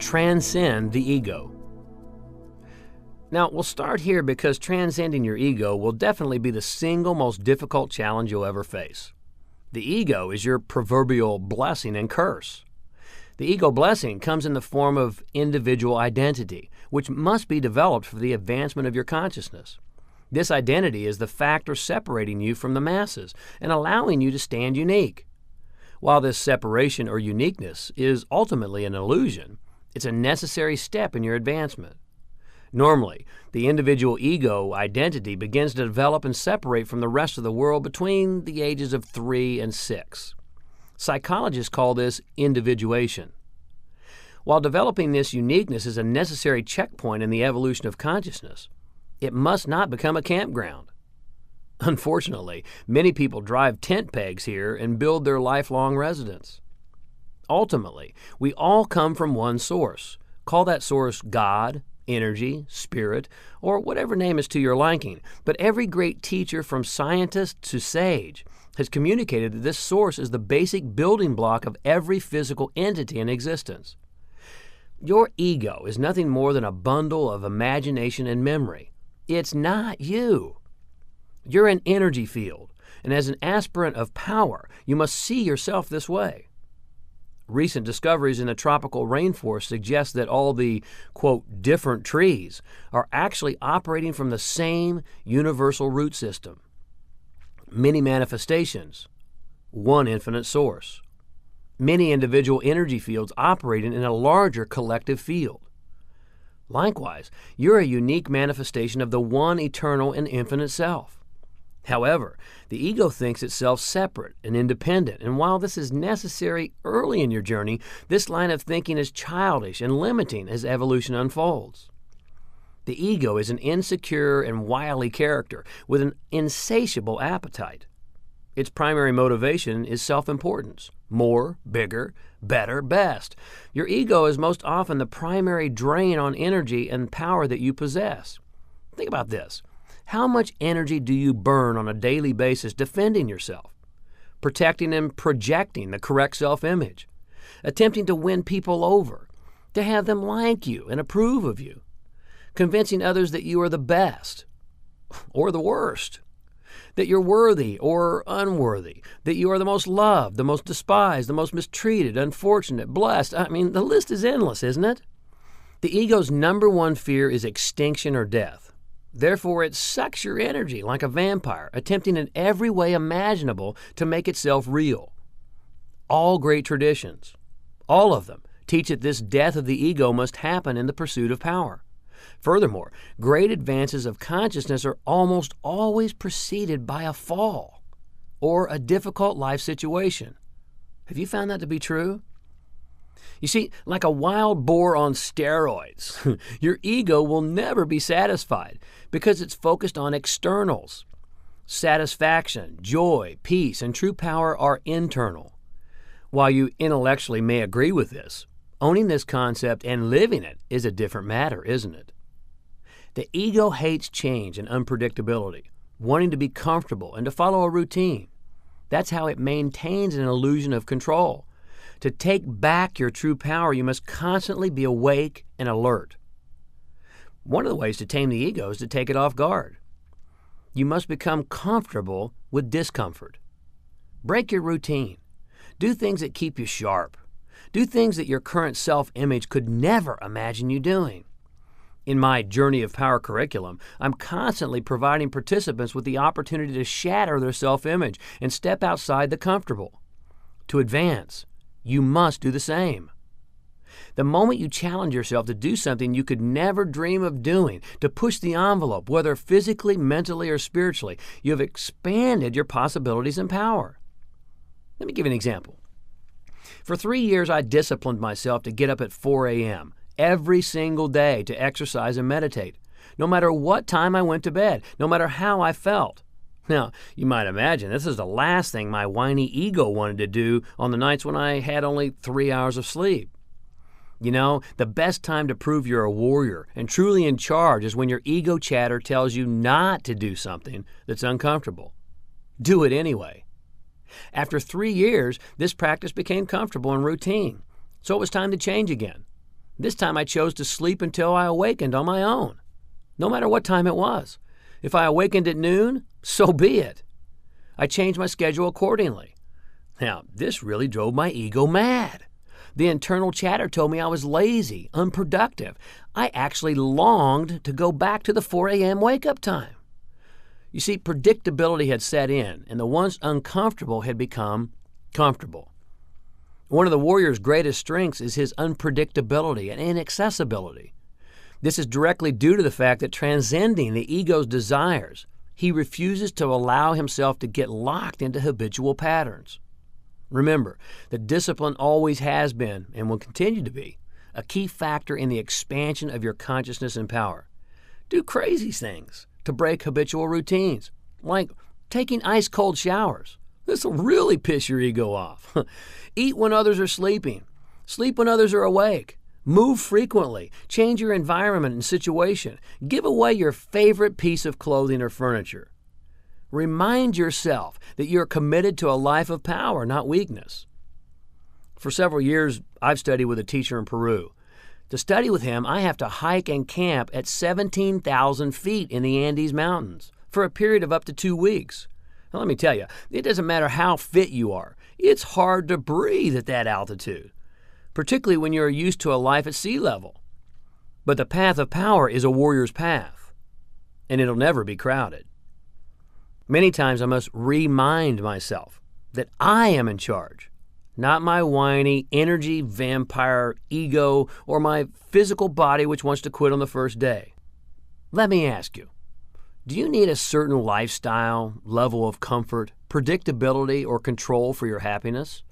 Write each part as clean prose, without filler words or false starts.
transcend the ego. Now, we'll start here because transcending your ego will definitely be the single most difficult challenge you'll ever face. The ego is your proverbial blessing and curse. The ego blessing comes in the form of individual identity, which must be developed for the advancement of your consciousness. This identity is the factor separating you from the masses and allowing you to stand unique. While this separation or uniqueness is ultimately an illusion, it's a necessary step in your advancement. Normally, the individual ego identity begins to develop and separate from the rest of the world between the ages of 3 and 6. Psychologists call this individuation. While developing this uniqueness is a necessary checkpoint in the evolution of consciousness, it must not become a campground. Unfortunately, many people drive tent pegs here and build their lifelong residence. Ultimately, we all come from one source. Call that source God, energy, spirit, or whatever name is to your liking. But every great teacher, from scientist to sage, has communicated that this source is the basic building block of every physical entity in existence. Your ego is nothing more than a bundle of imagination and memory. It's not you. You're an energy field, and as an aspirant of power, you must see yourself this way. Recent discoveries in the tropical rainforest suggest that all the, quote, different trees are actually operating from the same universal root system. Many manifestations, one infinite source. Many individual energy fields operating in a larger collective field. Likewise, you're a unique manifestation of the one eternal and infinite self. However, the ego thinks itself separate and independent, and while this is necessary early in your journey, this line of thinking is childish and limiting as evolution unfolds. The ego is an insecure and wily character with an insatiable appetite. Its primary motivation is self-importance. More, bigger, better, best. Your ego is most often the primary drain on energy and power that you possess. Think about this. How much energy do you burn on a daily basis defending yourself, protecting and projecting the correct self-image, attempting to win people over, to have them like you and approve of you, convincing others that you are the best or the worst, that you're worthy or unworthy, that you are the most loved, the most despised, the most mistreated, unfortunate, blessed? I mean, the list is endless, isn't it? The ego's number one fear is extinction or death. Therefore, it sucks your energy like a vampire, attempting in every way imaginable to make itself real. All great traditions, all of them, teach that this death of the ego must happen in the pursuit of power. Furthermore, great advances of consciousness are almost always preceded by a fall or a difficult life situation. Have you found that to be true? You see, like a wild boar on steroids, your ego will never be satisfied because it's focused on externals. Satisfaction, joy, peace, and true power are internal. While you intellectually may agree with this, owning this concept and living it is a different matter, isn't it? The ego hates change and unpredictability, wanting to be comfortable and to follow a routine. That's how it maintains an illusion of control. To take back your true power, you must constantly be awake and alert. One of the ways to tame the ego is to take it off guard. You must become comfortable with discomfort. Break your routine. Do things that keep you sharp. Do things that your current self-image could never imagine you doing. In my Journey of Power curriculum, I'm constantly providing participants with the opportunity to shatter their self-image and step outside the comfortable. To advance, you must do the same. The moment you challenge yourself to do something you could never dream of doing, to push the envelope, whether physically, mentally, or spiritually, you have expanded your possibilities and power. Let me give you an example. For 3 years, I disciplined myself to get up at 4 a.m. every single day to exercise and meditate, no matter what time I went to bed, no matter how I felt. Now, you might imagine this is the last thing my whiny ego wanted to do on the nights when I had only 3 hours of sleep. You know, the best time to prove you're a warrior and truly in charge is when your ego chatter tells you not to do something that's uncomfortable. Do it anyway. After 3 years, this practice became comfortable and routine, so it was time to change again. This time I chose to sleep until I awakened on my own, no matter what time it was. If I awakened at noon, so be it. I changed my schedule accordingly. Now, this really drove my ego mad. The internal chatter told me I was lazy, unproductive. I actually longed to go back to the 4 a.m. wake-up time. You see, predictability had set in, and the once uncomfortable had become comfortable. One of the warrior's greatest strengths is his unpredictability and inaccessibility. This is directly due to the fact that transcending the ego's desires, he refuses to allow himself to get locked into habitual patterns. Remember that discipline always has been, and will continue to be, a key factor in the expansion of your consciousness and power. Do crazy things to break habitual routines, like taking ice-cold showers. This will really piss your ego off. Eat when others are sleeping. Sleep when others are awake. Move frequently. Change your environment and situation. Give away your favorite piece of clothing or furniture. Remind yourself that you're committed to a life of power, not weakness. For several years, I've studied with a teacher in Peru. To study with him, I have to hike and camp at 17,000 feet in the Andes Mountains for a period of up to 2 weeks. Now, let me tell you, it doesn't matter how fit you are. It's hard to breathe at that altitude, particularly when you're used to a life at sea level. But the path of power is a warrior's path, and it'll never be crowded. Many times I must remind myself that I am in charge, not my whiny energy vampire ego or my physical body which wants to quit on the first day. Let me ask you, do you need a certain lifestyle, level of comfort, predictability, or control for your happiness?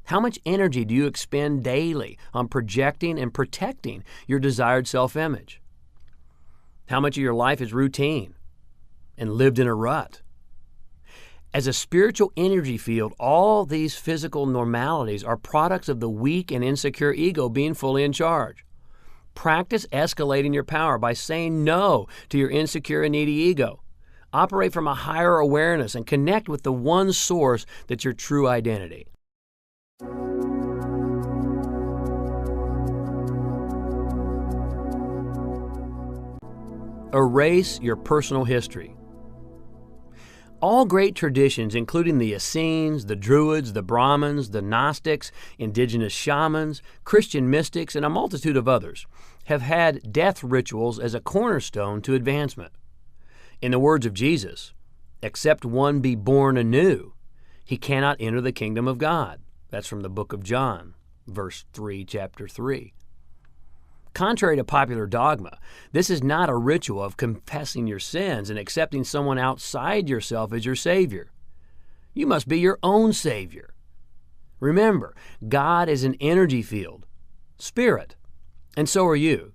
How much energy do you expend daily on projecting and protecting your desired self-image? How much of your life is routine and lived in a rut? As a spiritual energy field, all these physical normalities are products of the weak and insecure ego being fully in charge. Practice escalating your power by saying no to your insecure and needy ego. Operate from a higher awareness and connect with the one source that's your true identity. Erase your personal history. All great traditions, including the Essenes, the Druids, the Brahmins, the Gnostics, indigenous shamans, Christian mystics, and a multitude of others, have had death rituals as a cornerstone to advancement. In the words of Jesus, "Except one be born anew, he cannot enter the kingdom of God." That's from the book of John, verse 3, chapter 3. Contrary to popular dogma, this is not a ritual of confessing your sins and accepting someone outside yourself as your Savior. You must be your own Savior. Remember, God is an energy field, spirit, and so are you.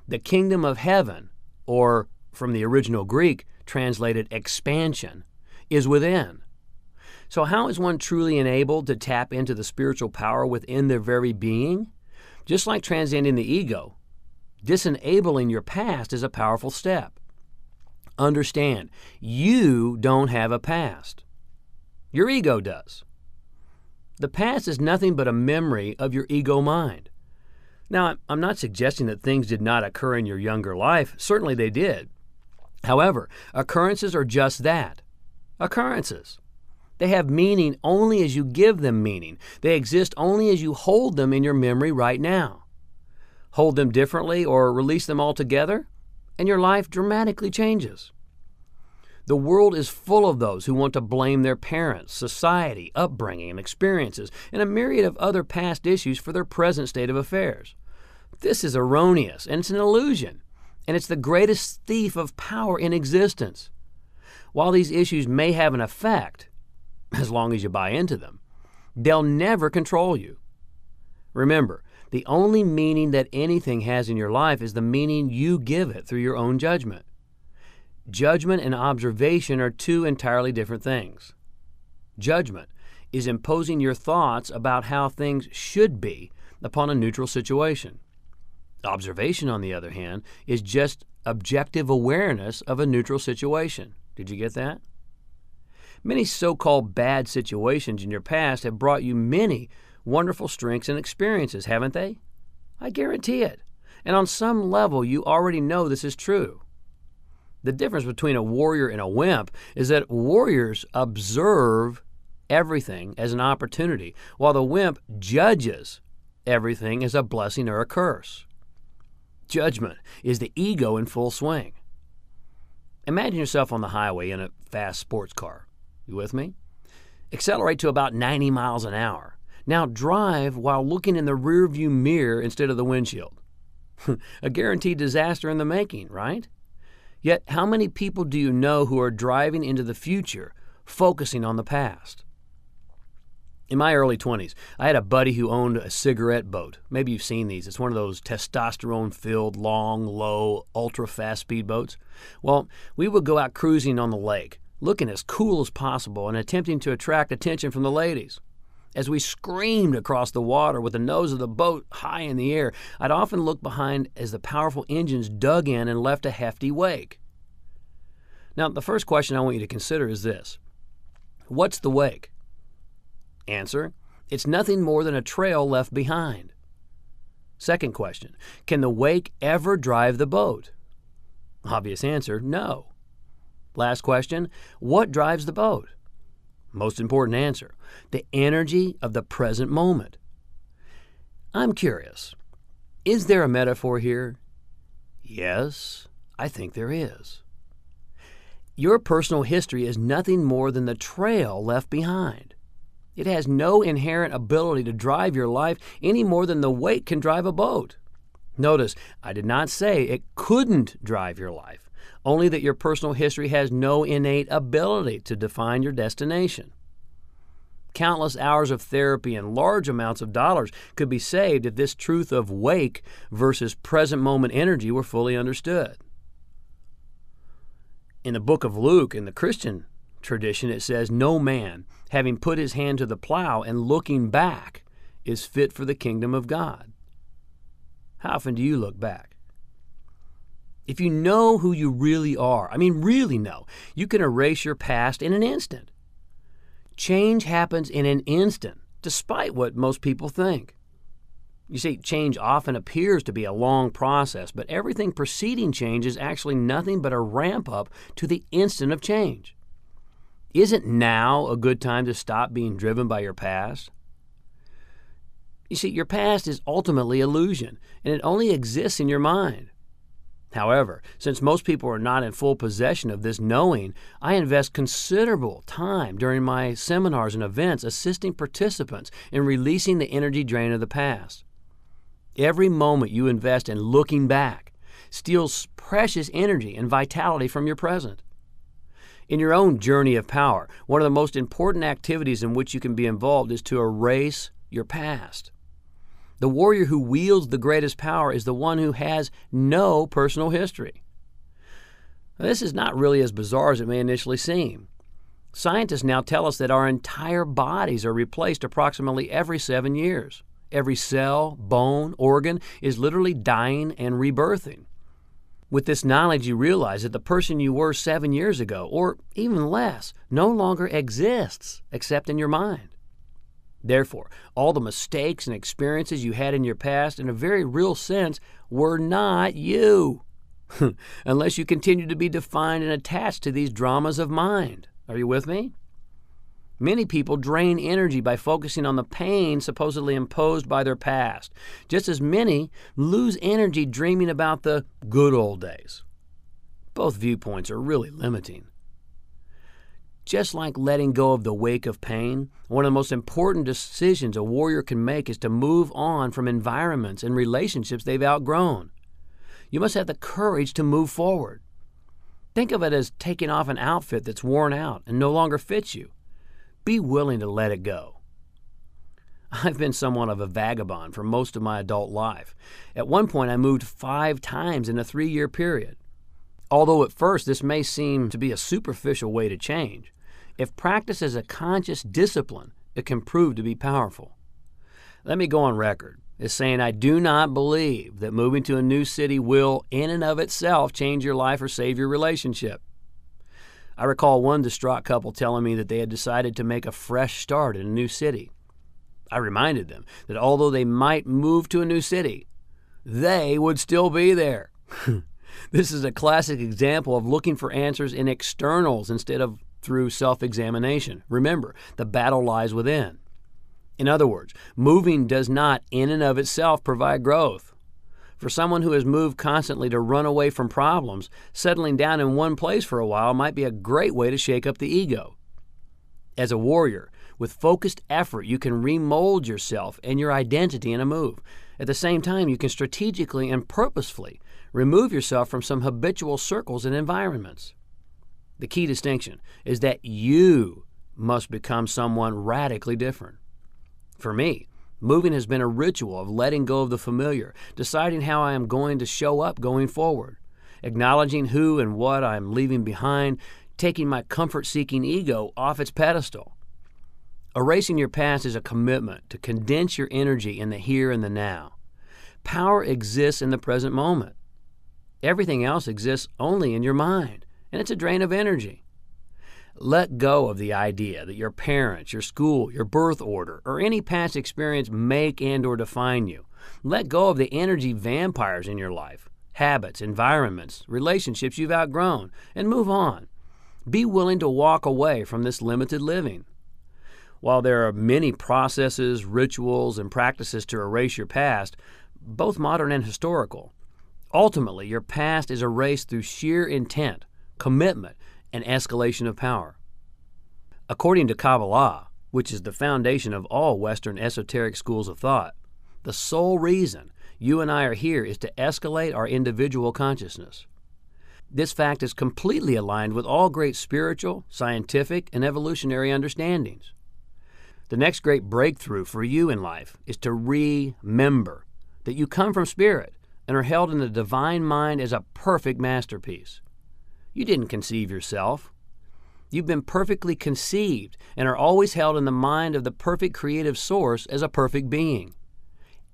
The kingdom of heaven, or from the original Greek, translated expansion, is within. So how is one truly enabled to tap into the spiritual power within their very being? Just like transcending the ego, disenabling your past is a powerful step. Understand, you don't have a past. Your ego does. The past is nothing but a memory of your ego mind. Now, I'm not suggesting that things did not occur in your younger life. Certainly they did. However, occurrences are just that, occurrences. They have meaning only as you give them meaning. They exist only as you hold them in your memory right now. Hold them differently or release them altogether, and your life dramatically changes. The world is full of those who want to blame their parents, society, upbringing, and experiences, and a myriad of other past issues for their present state of affairs. This is erroneous, and it's an illusion, and it's the greatest thief of power in existence. While these issues may have an effect, as long as you buy into them, they'll never control you. Remember, the only meaning that anything has in your life is the meaning you give it through your own judgment. Judgment and observation are two entirely different things. Judgment is imposing your thoughts about how things should be upon a neutral situation. Observation, on the other hand, is just objective awareness of a neutral situation. Did you get that? Many so-called bad situations in your past have brought you many wonderful strengths and experiences, haven't they? I guarantee it. And on some level, you already know this is true. The difference between a warrior and a wimp is that warriors observe everything as an opportunity, while the wimp judges everything as a blessing or a curse. Judgment is the ego in full swing. Imagine yourself on the highway in a fast sports car. You with me? Accelerate to about 90 miles an hour. Now drive while looking in the rearview mirror instead of the windshield. A guaranteed disaster in the making, right? Yet, how many people do you know who are driving into the future, focusing on the past? In my early 20s, I had a buddy who owned a cigarette boat. Maybe you've seen these. It's one of those testosterone-filled, long, low, ultra-fast speedboats. Well, we would go out cruising on the lake, looking as cool as possible and attempting to attract attention from the ladies. As we screamed across the water with the nose of the boat high in the air, I'd often look behind as the powerful engines dug in and left a hefty wake. Now, the first question I want you to consider is this. What's the wake? Answer, it's nothing more than a trail left behind. Second question, can the wake ever drive the boat? Obvious answer, no. Last question, what drives the boat? Most important answer, the energy of the present moment. I'm curious, is there a metaphor here? Yes, I think there is. Your personal history is nothing more than the trail left behind. It has no inherent ability to drive your life any more than the wake can drive a boat. Notice, I did not say it couldn't drive your life, only that your personal history has no innate ability to define your destination. Countless hours of therapy and large amounts of dollars could be saved if this truth of wake versus present moment energy were fully understood. In the book of Luke, in the Christian tradition, it says, "No man, having put his hand to the plow and looking back, is fit for the kingdom of God." How often do you look back? If you know who you really are, really know, you can erase your past in an instant. Change happens in an instant, despite what most people think. You see, change often appears to be a long process, but everything preceding change is actually nothing but a ramp up to the instant of change. Isn't now a good time to stop being driven by your past? You see, your past is ultimately illusion, and it only exists in your mind. However, since most people are not in full possession of this knowing, I invest considerable time during my seminars and events assisting participants in releasing the energy drain of the past. Every moment you invest in looking back steals precious energy and vitality from your present. In your own journey of power, one of the most important activities in which you can be involved is to erase your past. The warrior who wields the greatest power is the one who has no personal history. Now, this is not really as bizarre as it may initially seem. Scientists now tell us that our entire bodies are replaced approximately every 7 years. Every cell, bone, organ is literally dying and rebirthing. With this knowledge, you realize that the person you were 7 years ago, or even less, no longer exists except in your mind. Therefore, all the mistakes and experiences you had in your past, in a very real sense, were not you, unless you continue to be defined and attached to these dramas of mind. Are you with me? Many people drain energy by focusing on the pain supposedly imposed by their past, just as many lose energy dreaming about the good old days. Both viewpoints are really limiting. Just like letting go of the wake of pain, one of the most important decisions a warrior can make is to move on from environments and relationships they've outgrown. You must have the courage to move forward. Think of it as taking off an outfit that's worn out and no longer fits you. Be willing to let it go. I've been somewhat of a vagabond for most of my adult life. At one point, I moved 5 times in a 3-year period. Although at first this may seem to be a superficial way to change, if practiced as a conscious discipline, it can prove to be powerful. Let me go on record as saying I do not believe that moving to a new city will, in and of itself, change your life or save your relationship. I recall one distraught couple telling me that they had decided to make a fresh start in a new city. I reminded them that although they might move to a new city, they would still be there. This is a classic example of looking for answers in externals instead of through self-examination. Remember, the battle lies within. In other words, moving does not in and of itself provide growth. For someone who has moved constantly to run away from problems, settling down in one place for a while might be a great way to shake up the ego. As a warrior, with focused effort, you can remold yourself and your identity in a move. At the same time, you can strategically and purposefully remove yourself from some habitual circles and environments. The key distinction is that you must become someone radically different. For me, moving has been a ritual of letting go of the familiar, deciding how I am going to show up going forward, acknowledging who and what I am leaving behind, taking my comfort-seeking ego off its pedestal. Erasing your past is a commitment to condense your energy in the here and the now. Power exists in the present moment. Everything else exists only in your mind, and it's a drain of energy. Let go of the idea that your parents, your school, your birth order, or any past experience make and or define you. Let go of the energy vampires in your life, habits, environments, relationships you've outgrown, and move on. Be willing to walk away from this limited living. While there are many processes, rituals, and practices to erase your past, both modern and historical, ultimately your past is erased through sheer intent, commitment, and escalation of power. According to Kabbalah, which is the foundation of all Western esoteric schools of thought, the sole reason you and I are here is to escalate our individual consciousness. This fact is completely aligned with all great spiritual, scientific, and evolutionary understandings. The next great breakthrough for you in life is to remember that you come from spirit and are held in the divine mind as a perfect masterpiece. You didn't conceive yourself. You've been perfectly conceived and are always held in the mind of the perfect creative source as a perfect being.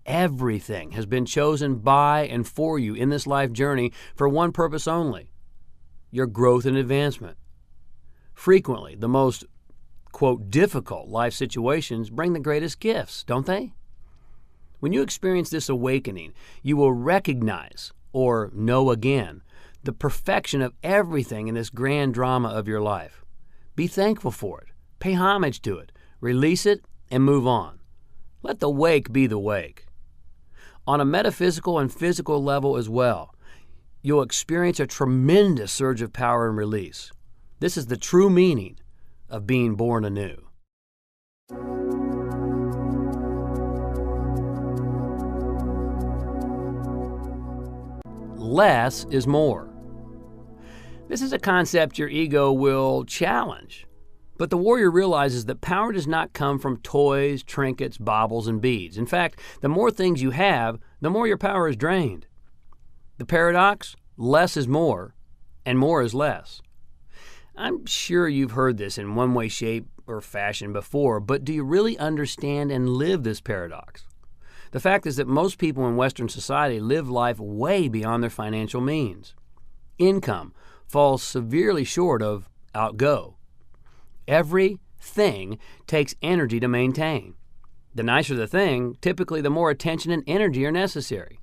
Everything has been chosen by and for you in this life journey for one purpose only: your growth and advancement. Frequently, the most, quote, difficult life situations bring the greatest gifts, don't they? When you experience this awakening, you will recognize, or know again, the perfection of everything in this grand drama of your life. Be thankful for it. Pay homage to it. Release it and move on. Let the wake be the wake. On a metaphysical and physical level as well, you'll experience a tremendous surge of power and release. This is the true meaning of being born anew. Less is more. This is a concept your ego will challenge, but the warrior realizes that power does not come from toys, trinkets, baubles, and beads. In fact, the more things you have, the more your power is drained. The paradox: less is more, and more is less. I'm sure you've heard this in one way, shape, or fashion before, but do you really understand and live this paradox? The fact is that most people in Western society live life way beyond their financial means. Income falls severely short of outgo. Everything takes energy to maintain. The nicer the thing, typically the more attention and energy are necessary.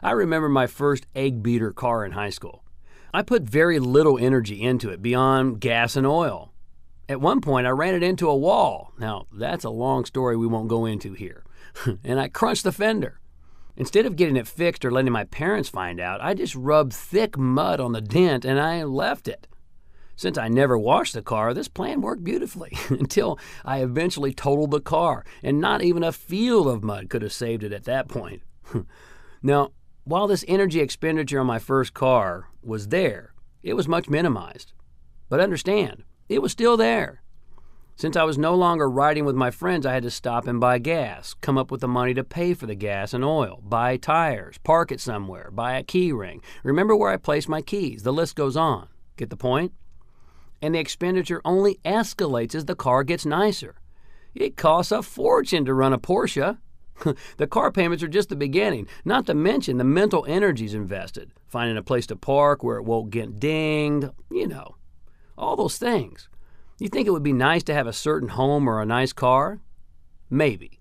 I remember my first egg beater car in high school. I put very little energy into it beyond gas and oil. At one point, I ran it into a wall. Now, that's a long story we won't go into here. And I crunched the fender. Instead of getting it fixed or letting my parents find out, I just rubbed thick mud on the dent and I left it. Since I never washed the car, this plan worked beautifully until I eventually totaled the car, and not even a field of mud could have saved it at that point. Now, while this energy expenditure on my first car was there, it was much minimized. But understand, it was still there. Since I was no longer riding with my friends, I had to stop and buy gas, come up with the money to pay for the gas and oil, buy tires, park it somewhere, buy a key ring, remember where I placed my keys. The list goes on. Get the point? And the expenditure only escalates as the car gets nicer. It costs a fortune to run a Porsche. The car payments are just the beginning, not to mention the mental energies invested, finding a place to park where it won't get dinged, all those things. You think it would be nice to have a certain home or a nice car? Maybe.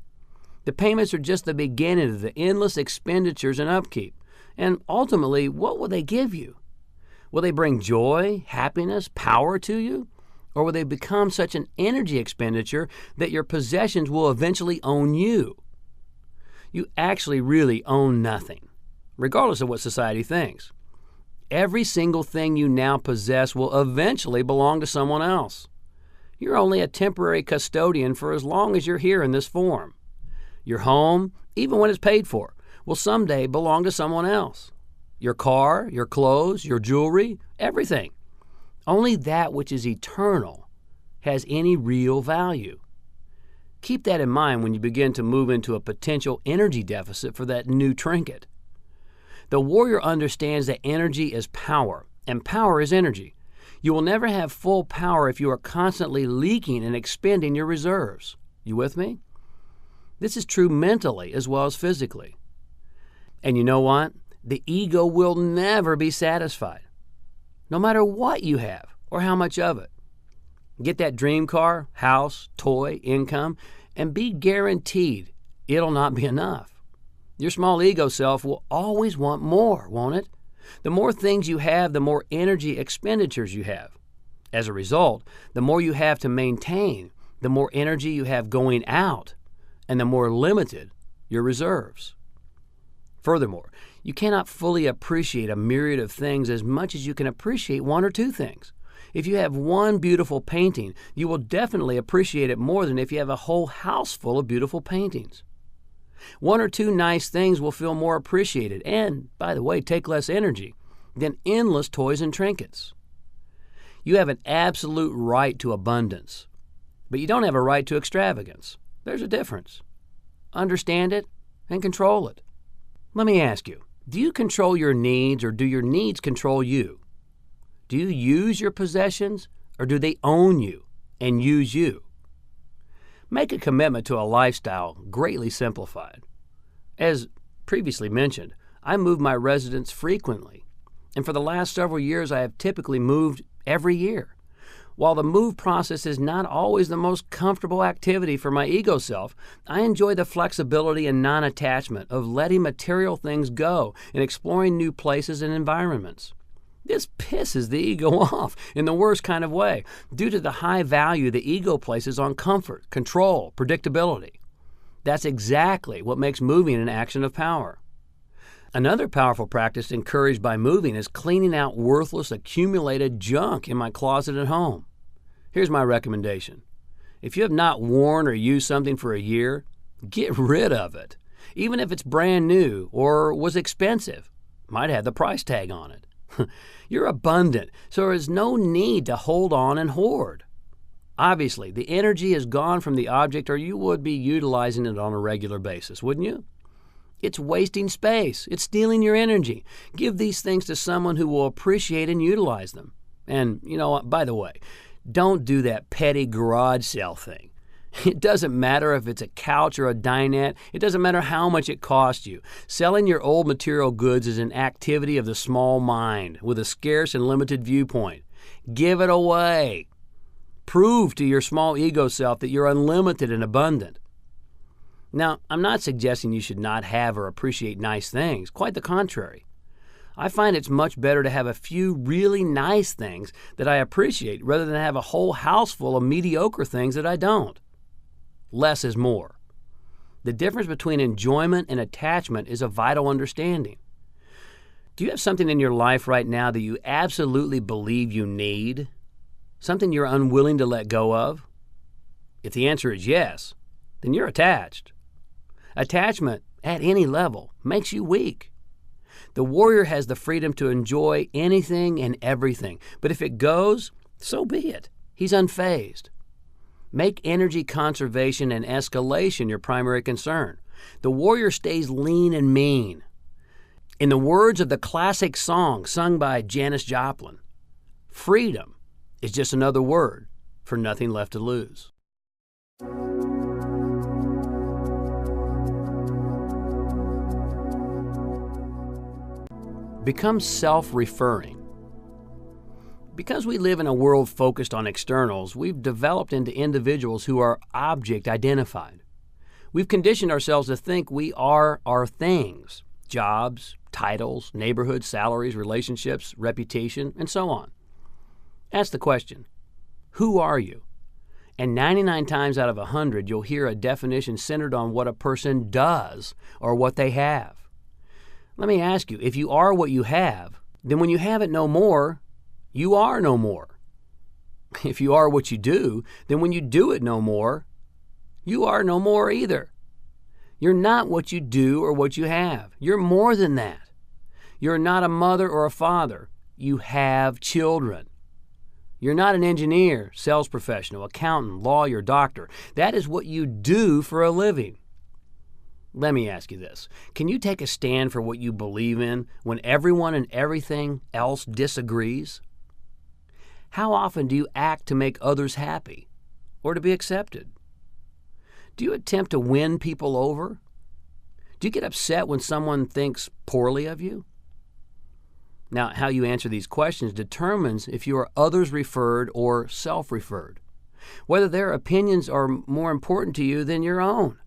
The payments are just the beginning of the endless expenditures and upkeep. And ultimately, what will they give you? Will they bring joy, happiness, power to you? Or will they become such an energy expenditure that your possessions will eventually own you? You actually really own nothing, regardless of what society thinks. Every single thing you now possess will eventually belong to someone else. You're only a temporary custodian for as long as you're here in this form. Your home, even when it's paid for, will someday belong to someone else. Your car, your clothes, your jewelry, everything. Only that which is eternal has any real value. Keep that in mind when you begin to move into a potential energy deficit for that new trinket. The warrior understands that energy is power, and power is energy. You will never have full power if you are constantly leaking and expending your reserves. You with me? This is true mentally as well as physically. And you know what? The ego will never be satisfied, no matter what you have or how much of it. Get that dream car, house, toy, income, and be guaranteed it'll not be enough. Your small ego self will always want more, won't it? The more things you have, the more energy expenditures you have. As a result, the more you have to maintain, the more energy you have going out, and the more limited your reserves. Furthermore, you cannot fully appreciate a myriad of things as much as you can appreciate one or two things. If you have one beautiful painting, you will definitely appreciate it more than if you have a whole house full of beautiful paintings. One or two nice things will feel more appreciated and, by the way, take less energy than endless toys and trinkets. You have an absolute right to abundance, but you don't have a right to extravagance. There's a difference. Understand it and control it. Let me ask you, do you control your needs or do your needs control you? Do you use your possessions or do they own you and use you? Make a commitment to a lifestyle greatly simplified. As previously mentioned, I move my residence frequently, and for the last several years I have typically moved every year. While the move process is not always the most comfortable activity for my ego self, I enjoy the flexibility and non-attachment of letting material things go and exploring new places and environments. This pisses the ego off in the worst kind of way due to the high value the ego places on comfort, control, predictability. That's exactly what makes moving an action of power. Another powerful practice encouraged by moving is cleaning out worthless accumulated junk in my closet at home. Here's my recommendation. If you have not worn or used something for a year, get rid of it. Even if it's brand new or was expensive, might have the price tag on it. You're abundant, so there is no need to hold on and hoard. Obviously, the energy is gone from the object or you would be utilizing it on a regular basis, wouldn't you? It's wasting space. It's stealing your energy. Give these things to someone who will appreciate and utilize them. And, you know what, by the way, don't do that petty garage sale thing. It doesn't matter if it's a couch or a dinette. It doesn't matter how much it costs you. Selling your old material goods is an activity of the small mind with a scarce and limited viewpoint. Give it away. Prove to your small ego self that you're unlimited and abundant. Now, I'm not suggesting you should not have or appreciate nice things. Quite the contrary. I find it's much better to have a few really nice things that I appreciate rather than have a whole house full of mediocre things that I don't. Less is more. The difference between enjoyment and attachment is a vital understanding. Do you have something in your life right now that you absolutely believe you need? Something you're unwilling to let go of? If the answer is yes, then you're attached. Attachment, at any level, makes you weak. The warrior has the freedom to enjoy anything and everything, but if it goes, so be it. He's unfazed. Make energy conservation and escalation your primary concern. The warrior stays lean and mean. In the words of the classic song sung by Janis Joplin, freedom is just another word for nothing left to lose. Become self-referring. Because we live in a world focused on externals, we've developed into individuals who are object identified. We've conditioned ourselves to think we are our things: jobs, titles, neighborhoods, salaries, relationships, reputation, and so on. Ask the question, who are you? And 99 times out of 100, you'll hear a definition centered on what a person does or what they have. Let me ask you, if you are what you have, then when you have it no more, you are no more. If you are what you do, then when you do it no more, you are no more either. You're not what you do or what you have. You're more than that. You're not a mother or a father. You have children. You're not an engineer, sales professional, accountant, lawyer, doctor. That is what you do for a living. Let me ask you this. Can you take a stand for what you believe in when everyone and everything else disagrees? How often do you act to make others happy or to be accepted? Do you attempt to win people over? Do you get upset when someone thinks poorly of you? Now, how you answer these questions determines if you are others-referred or self-referred, whether their opinions are more important to you than your own.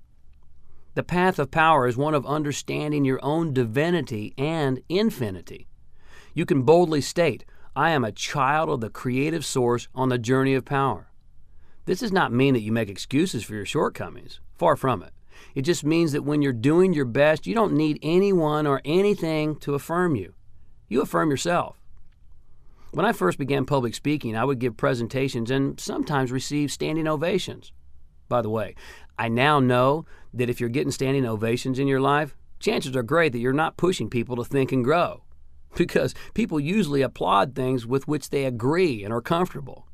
The path of power is one of understanding your own divinity and infinity. You can boldly state, I am a child of the creative source on the journey of power. This does not mean that you make excuses for your shortcomings. Far from it. It just means that when you're doing your best, you don't need anyone or anything to affirm you. You affirm yourself. When I first began public speaking, I would give presentations and sometimes receive standing ovations. By the way, I now know that if you're getting standing ovations in your life, chances are great that you're not pushing people to think and grow, because people usually applaud things with which they agree and are comfortable.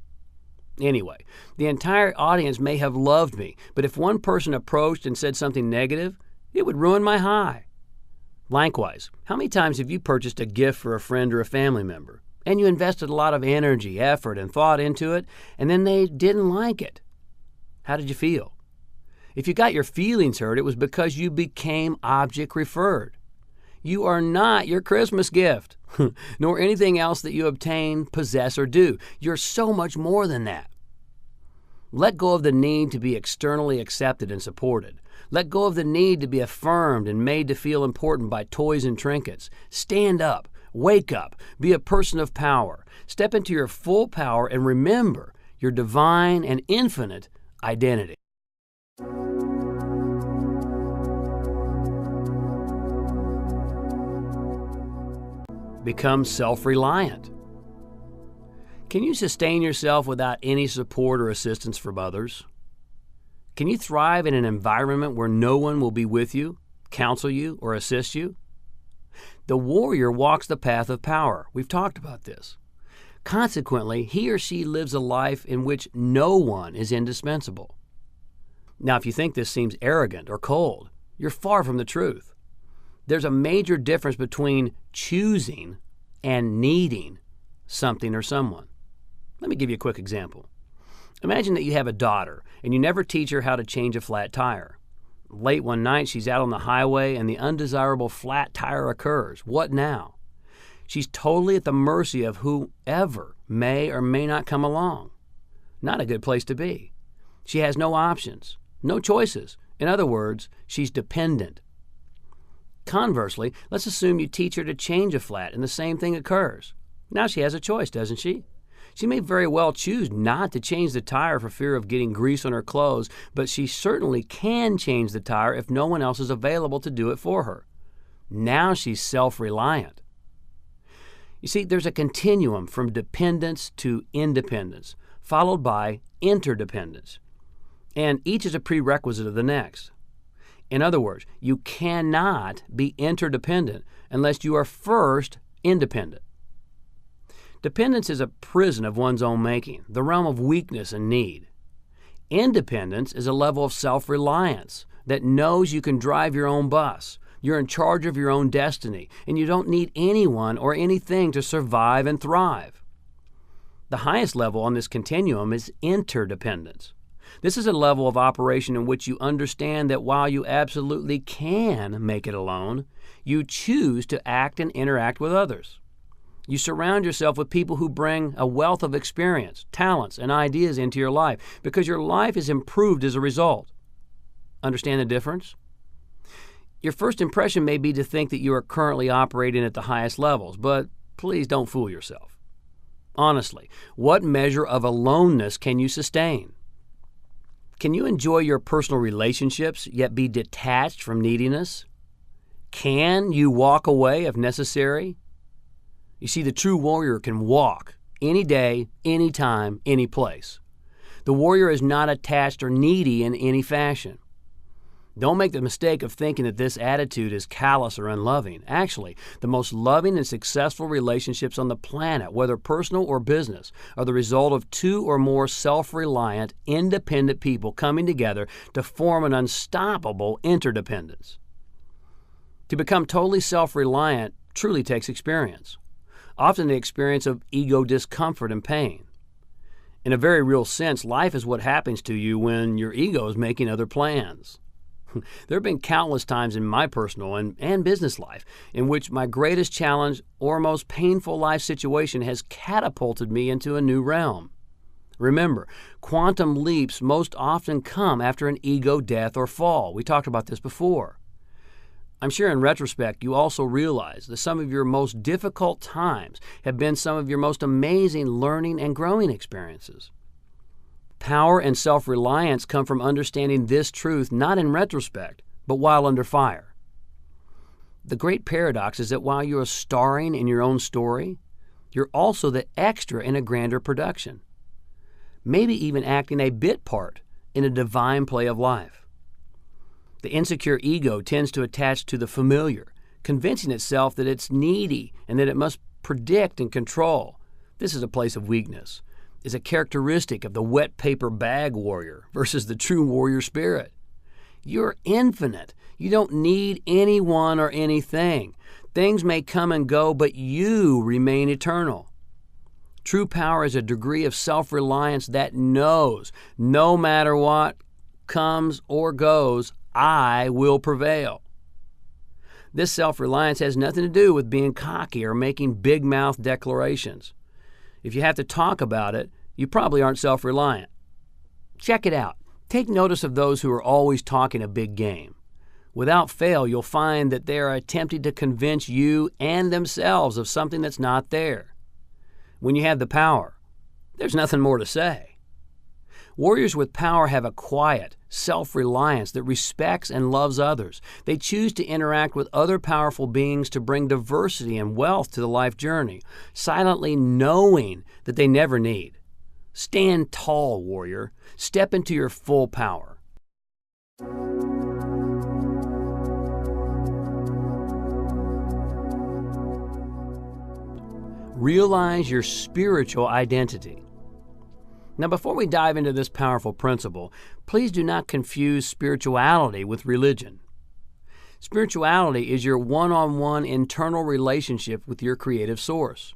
Anyway, the entire audience may have loved me, but if one person approached and said something negative, it would ruin my high. Likewise, how many times have you purchased a gift for a friend or a family member, and you invested a lot of energy, effort, and thought into it, and then they didn't like it? How did you feel? If you got your feelings hurt, it was because you became object referred. You are not your Christmas gift, nor anything else that you obtain, possess, or do. You're so much more than that. Let go of the need to be externally accepted and supported. Let go of the need to be affirmed and made to feel important by toys and trinkets. Stand up, wake up, be a person of power. Step into your full power and remember your divine and infinite identity. Become self-reliant. Can you sustain yourself without any support or assistance from others? Can you thrive in an environment where no one will be with you, counsel you, or assist you? The warrior walks the path of power. We've talked about this. Consequently, he or she lives a life in which no one is indispensable. Now, if you think this seems arrogant or cold, you're far from the truth. There's a major difference between choosing and needing something or someone. Let me give you a quick example. Imagine that you have a daughter and you never teach her how to change a flat tire. Late one night, she's out on the highway and the undesirable flat tire occurs. What now? She's totally at the mercy of whoever may or may not come along. Not a good place to be. She has no options, no choices. In other words, she's dependent. Conversely, let's assume you teach her to change a flat and the same thing occurs. Now she has a choice, doesn't she? She may very well choose not to change the tire for fear of getting grease on her clothes, but she certainly can change the tire if no one else is available to do it for her. Now she's self-reliant. You see, there's a continuum from dependence to independence, followed by interdependence. And each is a prerequisite of the next. In other words, you cannot be interdependent unless you are first independent. Dependence is a prison of one's own making, the realm of weakness and need. Independence is a level of self-reliance that knows you can drive your own bus, you're in charge of your own destiny, and you don't need anyone or anything to survive and thrive. The highest level on this continuum is interdependence. This is a level of operation in which you understand that while you absolutely can make it alone, you choose to act and interact with others. You surround yourself with people who bring a wealth of experience, talents, and ideas into your life because your life is improved as a result. Understand the difference? Your first impression may be to think that you are currently operating at the highest levels, but please don't fool yourself. Honestly, what measure of aloneness can you sustain? Can you enjoy your personal relationships yet be detached from neediness? Can you walk away if necessary? You see, the true warrior can walk any day, any time, any place. The warrior is not attached or needy in any fashion. Don't make the mistake of thinking that this attitude is callous or unloving. Actually, the most loving and successful relationships on the planet, whether personal or business, are the result of two or more self-reliant, independent people coming together to form an unstoppable interdependence. To become totally self-reliant truly takes experience, often the experience of ego discomfort and pain. In a very real sense, life is what happens to you when your ego is making other plans. There have been countless times in my personal and business life in which my greatest challenge or most painful life situation has catapulted me into a new realm. Remember, quantum leaps most often come after an ego death or fall. We talked about this before. I'm sure in retrospect you also realize that some of your most difficult times have been some of your most amazing learning and growing experiences. Power and self-reliance come from understanding this truth not in retrospect, but while under fire. The great paradox is that while you are starring in your own story, you're also the extra in a grander production, maybe even acting a bit part in a divine play of life. The insecure ego tends to attach to the familiar, convincing itself that it's needy and that it must predict and control. This is a place of weakness. Is a characteristic of the wet paper bag warrior versus the true warrior spirit. You're infinite. You don't need anyone or anything. Things may come and go, but you remain eternal. True power is a degree of self-reliance that knows, no matter what comes or goes, I will prevail. This self-reliance has nothing to do with being cocky or making big-mouth declarations. If you have to talk about it, you probably aren't self-reliant. Check it out. Take notice of those who are always talking a big game. Without fail, you'll find that they are attempting to convince you and themselves of something that's not there. When you have the power, there's nothing more to say. Warriors with power have a quiet, self-reliance that respects and loves others. They choose to interact with other powerful beings to bring diversity and wealth to the life journey, silently knowing that they never need. Stand tall, warrior. Step into your full power. Realize your spiritual identity. Now, before we dive into this powerful principle, please do not confuse spirituality with religion. Spirituality is your one-on-one internal relationship with your creative source.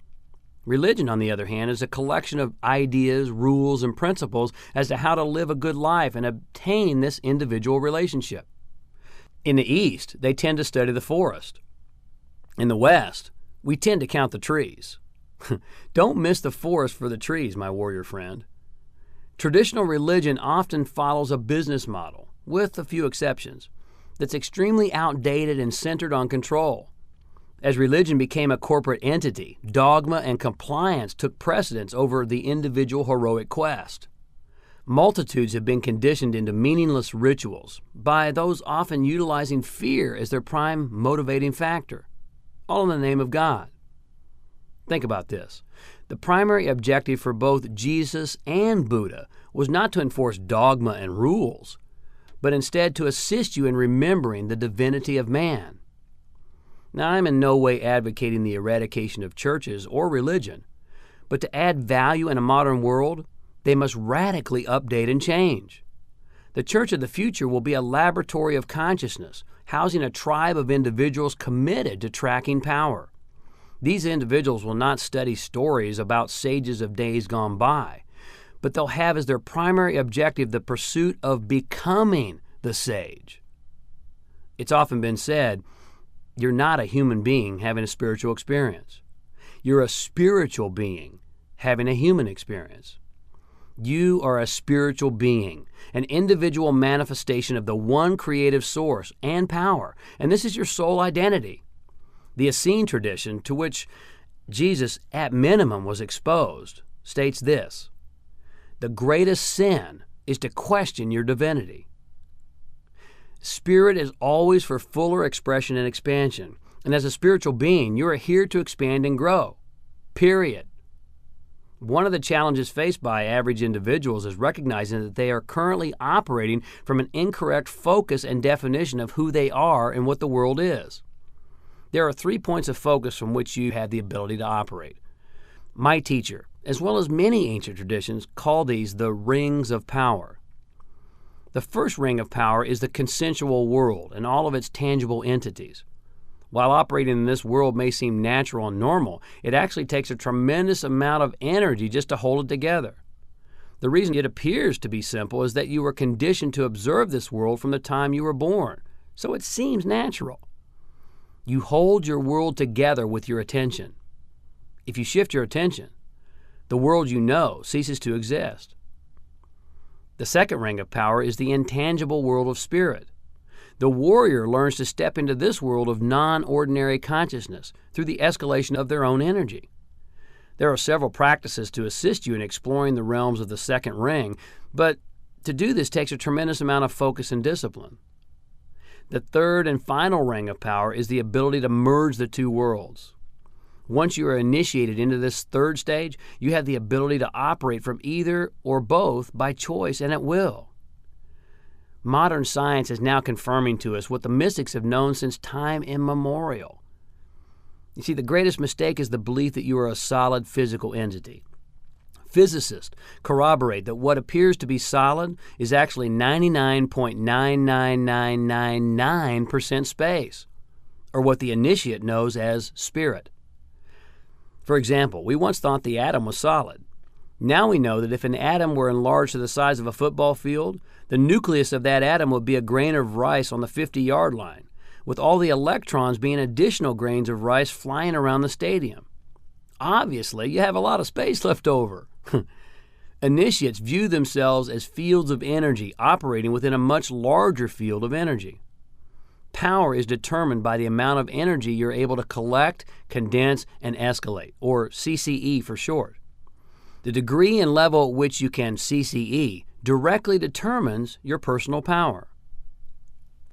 Religion, on the other hand, is a collection of ideas, rules, and principles as to how to live a good life and obtain this individual relationship. In the East, they tend to study the forest. In the West, we tend to count the trees. Don't miss the forest for the trees, my warrior friend. Traditional religion often follows a business model, with a few exceptions, that's extremely outdated and centered on control. As religion became a corporate entity, dogma and compliance took precedence over the individual heroic quest. Multitudes have been conditioned into meaningless rituals by those often utilizing fear as their prime motivating factor, all in the name of God. Think about this. The primary objective for both Jesus and Buddha was not to enforce dogma and rules, but instead to assist you in remembering the divinity of man. Now, I'm in no way advocating the eradication of churches or religion, but to add value in a modern world, they must radically update and change. The church of the future will be a laboratory of consciousness, housing a tribe of individuals committed to tracking power. These individuals will not study stories about sages of days gone by, but they'll have as their primary objective the pursuit of becoming the sage. It's often been said, you're not a human being having a spiritual experience. You're a spiritual being having a human experience. You are a spiritual being, an individual manifestation of the one creative source and power, and this is your sole identity. The Essene tradition, to which Jesus at minimum was exposed, states this: the greatest sin is to question your divinity. Spirit is always for fuller expression and expansion, and as a spiritual being, you are here to expand and grow. Period. One of the challenges faced by average individuals is recognizing that they are currently operating from an incorrect focus and definition of who they are and what the world is. There are 3 points of focus from which you have the ability to operate. My teacher, as well as many ancient traditions, call these the rings of power. The first ring of power is the consensual world and all of its tangible entities. While operating in this world may seem natural and normal, it actually takes a tremendous amount of energy just to hold it together. The reason it appears to be simple is that you were conditioned to observe this world from the time you were born, so it seems natural. You hold your world together with your attention. If you shift your attention, the world you know ceases to exist. The second ring of power is the intangible world of spirit. The warrior learns to step into this world of non-ordinary consciousness through the escalation of their own energy. There are several practices to assist you in exploring the realms of the second ring, but to do this takes a tremendous amount of focus and discipline. The third and final ring of power is the ability to merge the two worlds. Once you are initiated into this third stage, you have the ability to operate from either or both by choice and at will. Modern science is now confirming to us what the mystics have known since time immemorial. You see, the greatest mistake is the belief that you are a solid physical entity. Physicists corroborate that what appears to be solid is actually 99.99999% space, or what the initiate knows as spirit. For example, we once thought the atom was solid. Now we know that if an atom were enlarged to the size of a football field, the nucleus of that atom would be a grain of rice on the 50-yard line, with all the electrons being additional grains of rice flying around the stadium. Obviously, you have a lot of space left over. Initiates view themselves as fields of energy operating within a much larger field of energy. Power is determined by the amount of energy you're able to collect, condense, and escalate, or CCE for short. The degree and level at which you can CCE directly determines your personal power.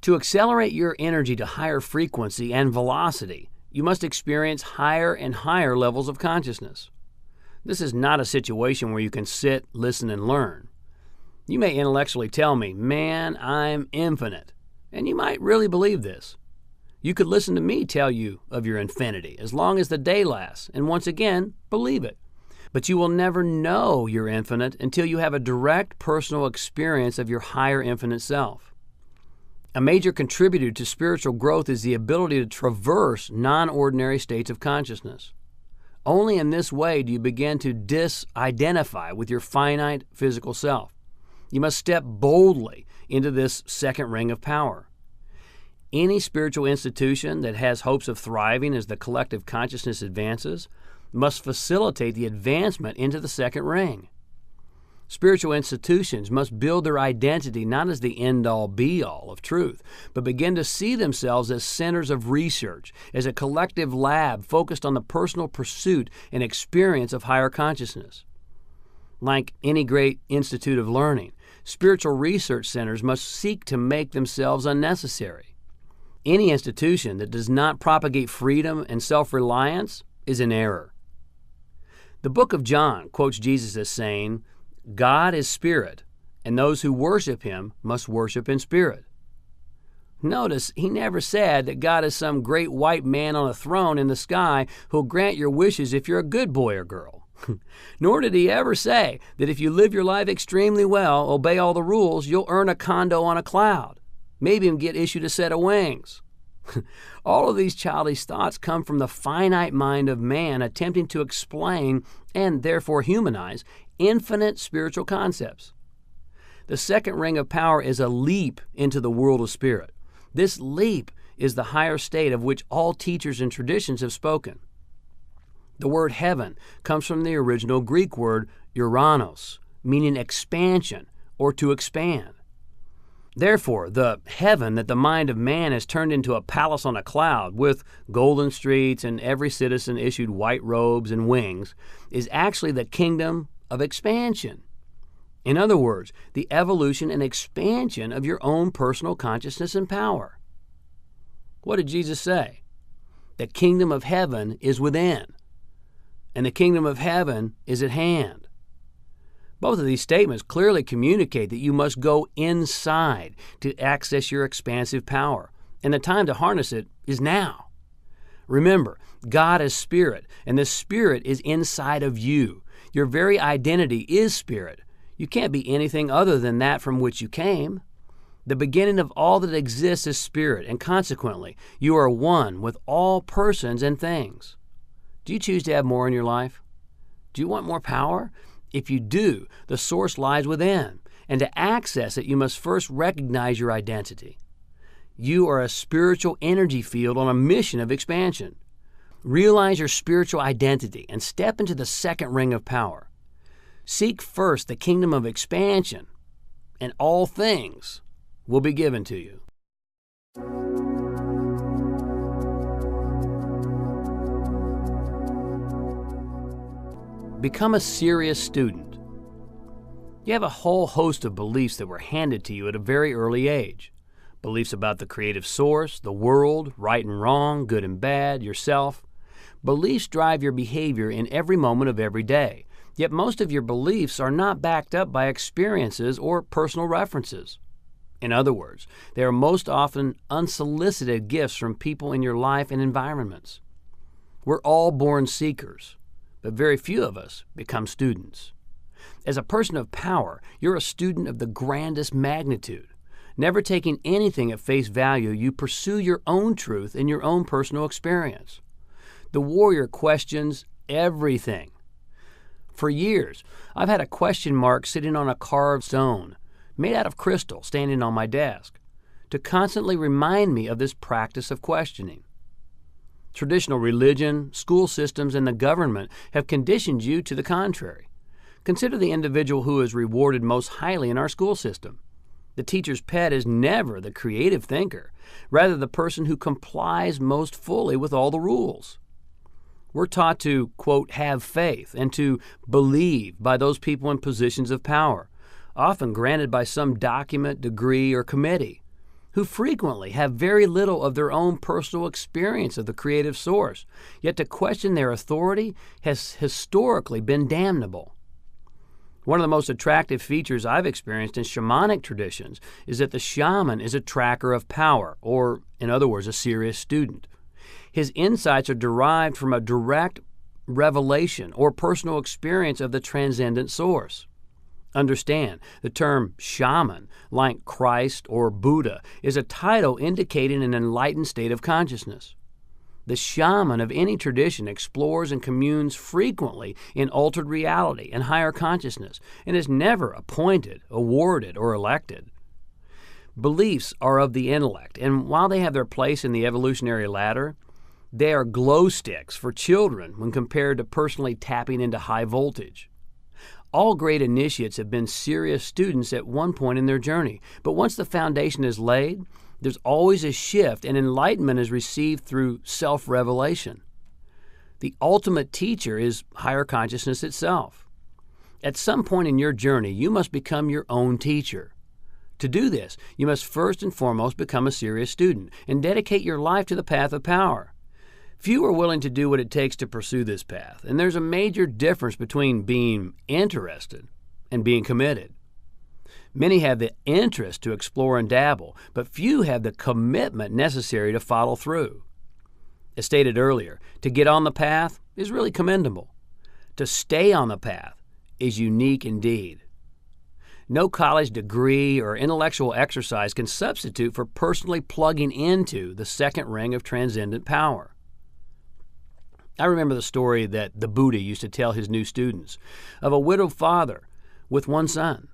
To accelerate your energy to higher frequency and velocity, you must experience higher and higher levels of consciousness. This is not a situation where you can sit, listen, and learn. You may intellectually tell me, "Man, I'm infinite," and you might really believe this. You could listen to me tell you of your infinity as long as the day lasts, and once again, believe it. But you will never know you're infinite until you have a direct personal experience of your higher infinite self. A major contributor to spiritual growth is the ability to traverse non-ordinary states of consciousness. Only in this way do you begin to disidentify with your finite physical self. You must step boldly into this second ring of power. Any spiritual institution that has hopes of thriving as the collective consciousness advances must facilitate the advancement into the second ring. Spiritual institutions must build their identity not as the end-all be-all of truth, but begin to see themselves as centers of research, as a collective lab focused on the personal pursuit and experience of higher consciousness. Like any great institute of learning, spiritual research centers must seek to make themselves unnecessary. Any institution that does not propagate freedom and self-reliance is in error. The book of John quotes Jesus as saying, "God is spirit, and those who worship him must worship in spirit." Notice he never said that God is some great white man on a throne in the sky who'll grant your wishes if you're a good boy or girl. Nor did he ever say that if you live your life extremely well, obey all the rules, you'll earn a condo on a cloud, maybe even get issued a set of wings. All of these childish thoughts come from the finite mind of man attempting to explain, and therefore humanize, infinite spiritual concepts. The second ring of power is a leap into the world of spirit. This leap is the higher state of which all teachers and traditions have spoken. The word heaven comes from the original Greek word Uranos, meaning expansion or to expand. Therefore, the heaven that the mind of man has turned into a palace on a cloud with golden streets and every citizen issued white robes and wings is actually the kingdom of expansion. In other words, the evolution and expansion of your own personal consciousness and power. What did Jesus say? The kingdom of heaven is within, and the kingdom of heaven is at hand. Both of these statements clearly communicate that you must go inside to access your expansive power, and the time to harness it is now. Remember, God is spirit, and the spirit is inside of you. Your very identity is spirit. You can't be anything other than that from which you came. The beginning of all that exists is spirit, and consequently, you are one with all persons and things. Do you choose to have more in your life? Do you want more power? If you do, the source lies within, and to access it, you must first recognize your identity. You are a spiritual energy field on a mission of expansion. Realize your spiritual identity and step into the second ring of power. Seek first the kingdom of expansion, and all things will be given to you. Become a serious student. You have a whole host of beliefs that were handed to you at a very early age. Beliefs about the creative source, the world, right and wrong, good and bad, yourself. Beliefs drive your behavior in every moment of every day, yet most of your beliefs are not backed up by experiences or personal references. In other words, they are most often unsolicited gifts from people in your life and environments. We're all born seekers, but very few of us become students. As a person of power, you're a student of the grandest magnitude. Never taking anything at face value, you pursue your own truth in your own personal experience. The warrior questions everything. For years, I've had a question mark sitting on a carved stone, made out of crystal, standing on my desk, to constantly remind me of this practice of questioning. Traditional religion, school systems, and the government have conditioned you to the contrary. Consider the individual who is rewarded most highly in our school system. The teacher's pet is never the creative thinker, rather the person who complies most fully with all the rules. We're taught to, quote, have faith and to believe by those people in positions of power, often granted by some document, degree, or committee, who frequently have very little of their own personal experience of the creative source, yet to question their authority has historically been damnable. One of the most attractive features I've experienced in shamanic traditions is that the shaman is a tracker of power, or, in other words, a serious student. His insights are derived from a direct revelation or personal experience of the transcendent source. Understand, the term shaman, like Christ or Buddha, is a title indicating an enlightened state of consciousness. The shaman of any tradition explores and communes frequently in altered reality and higher consciousness, and is never appointed, awarded, or elected. Beliefs are of the intellect, and while they have their place in the evolutionary ladder, they are glow sticks for children when compared to personally tapping into high voltage. All great initiates have been serious students at one point in their journey, but once the foundation is laid, there's always a shift, and enlightenment is received through self-revelation. The ultimate teacher is higher consciousness itself. At some point in your journey, you must become your own teacher. To do this, you must first and foremost become a serious student and dedicate your life to the path of power. Few are willing to do what it takes to pursue this path, and there's a major difference between being interested and being committed. Many have the interest to explore and dabble, but few have the commitment necessary to follow through. As stated earlier, to get on the path is really commendable. To stay on the path is unique indeed. No college degree or intellectual exercise can substitute for personally plugging into the second ring of transcendent power. I remember the story that the Buddha used to tell his new students of a widowed father with one son.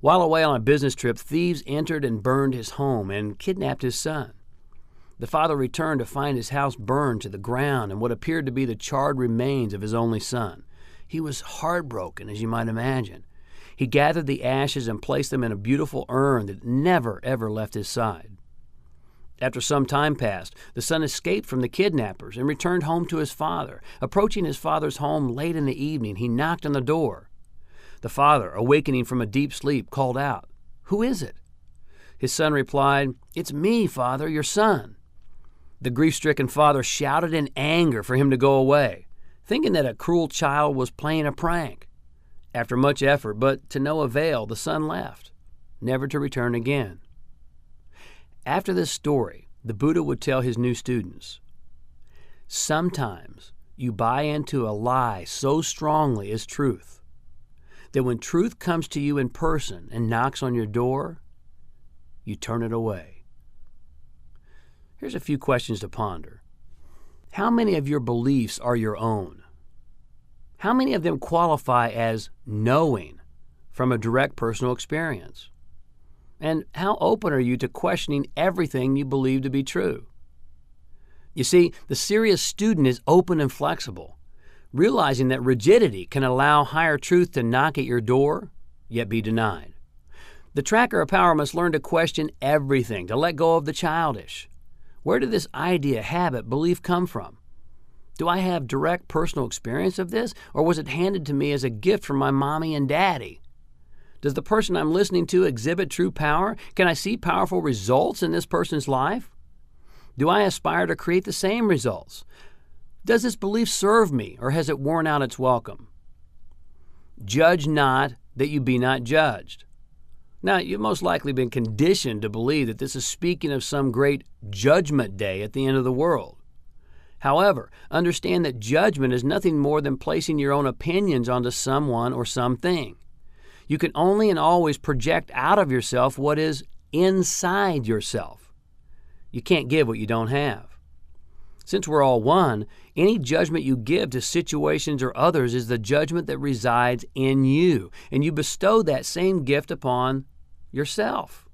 While away on a business trip, thieves entered and burned his home and kidnapped his son. The father returned to find his house burned to the ground and what appeared to be the charred remains of his only son. He was heartbroken, as you might imagine. He gathered the ashes and placed them in a beautiful urn that never, ever left his side. After some time passed, the son escaped from the kidnappers and returned home to his father. Approaching his father's home late in the evening, he knocked on the door. The father, awakening from a deep sleep, called out, "Who is it?" His son replied, "It's me, father, your son." The grief-stricken father shouted in anger for him to go away, thinking that a cruel child was playing a prank. After much effort, but to no avail, the son left, never to return again. After this story, the Buddha would tell his new students, "Sometimes you buy into a lie so strongly as truth that when truth comes to you in person and knocks on your door, you turn it away." Here's a few questions to ponder. How many of your beliefs are your own? How many of them qualify as knowing from a direct personal experience? And how open are you to questioning everything you believe to be true? You see, the serious student is open and flexible, realizing that rigidity can allow higher truth to knock at your door, yet be denied. The tracker of power must learn to question everything, to let go of the childish. Where did this idea, habit, belief come from? Do I have direct personal experience of this, or was it handed to me as a gift from my mommy and daddy? Does the person I'm listening to exhibit true power? Can I see powerful results in this person's life? Do I aspire to create the same results? Does this belief serve me, or has it worn out its welcome? Judge not, that you be not judged. Now, you've most likely been conditioned to believe that this is speaking of some great judgment day at the end of the world. However, understand that judgment is nothing more than placing your own opinions onto someone or something. You can only and always project out of yourself what is inside yourself. You can't give what you don't have. Since we're all one, any judgment you give to situations or others is the judgment that resides in you, and you bestow that same gift upon yourself.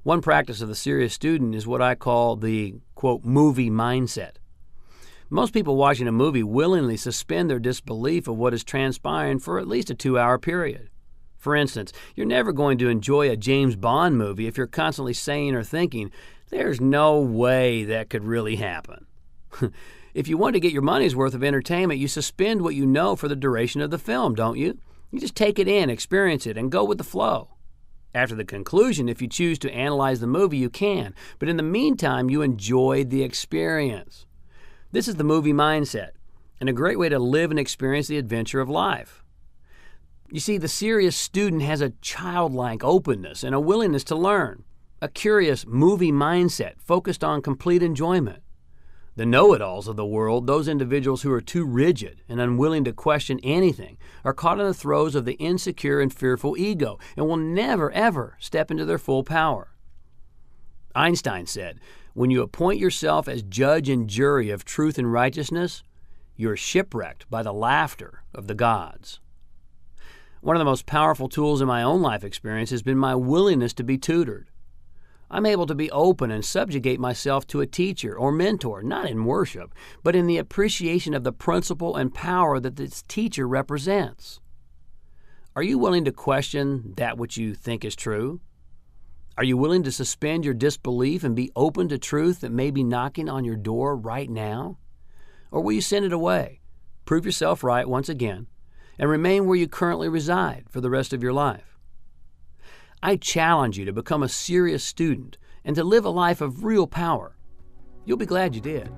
One practice of the serious student is what I call the, quote, movie mindset. Most people watching a movie willingly suspend their disbelief of what is transpiring for at least a 2-hour period. For instance, you're never going to enjoy a James Bond movie if you're constantly saying or thinking, "There's no way that could really happen." If you want to get your money's worth of entertainment, you suspend what you know for the duration of the film, don't you? You just take it in, experience it, and go with the flow. After the conclusion, if you choose to analyze the movie, you can. But in the meantime, you enjoyed the experience. This is the movie mindset, and a great way to live and experience the adventure of life. You see, the serious student has a childlike openness and a willingness to learn, a curious movie mindset focused on complete enjoyment. The know-it-alls of the world, those individuals who are too rigid and unwilling to question anything, are caught in the throes of the insecure and fearful ego and will never, ever step into their full power. Einstein said, "When you appoint yourself as judge and jury of truth and righteousness, you're shipwrecked by the laughter of the gods." One of the most powerful tools in my own life experience has been my willingness to be tutored. I'm able to be open and subjugate myself to a teacher or mentor, not in worship, but in the appreciation of the principle and power that this teacher represents. Are you willing to question that which you think is true? Are you willing to suspend your disbelief and be open to truth that may be knocking on your door right now? Or will you send it away, prove yourself right once again, and remain where you currently reside for the rest of your life? I challenge you to become a serious student and to live a life of real power. You'll be glad you did.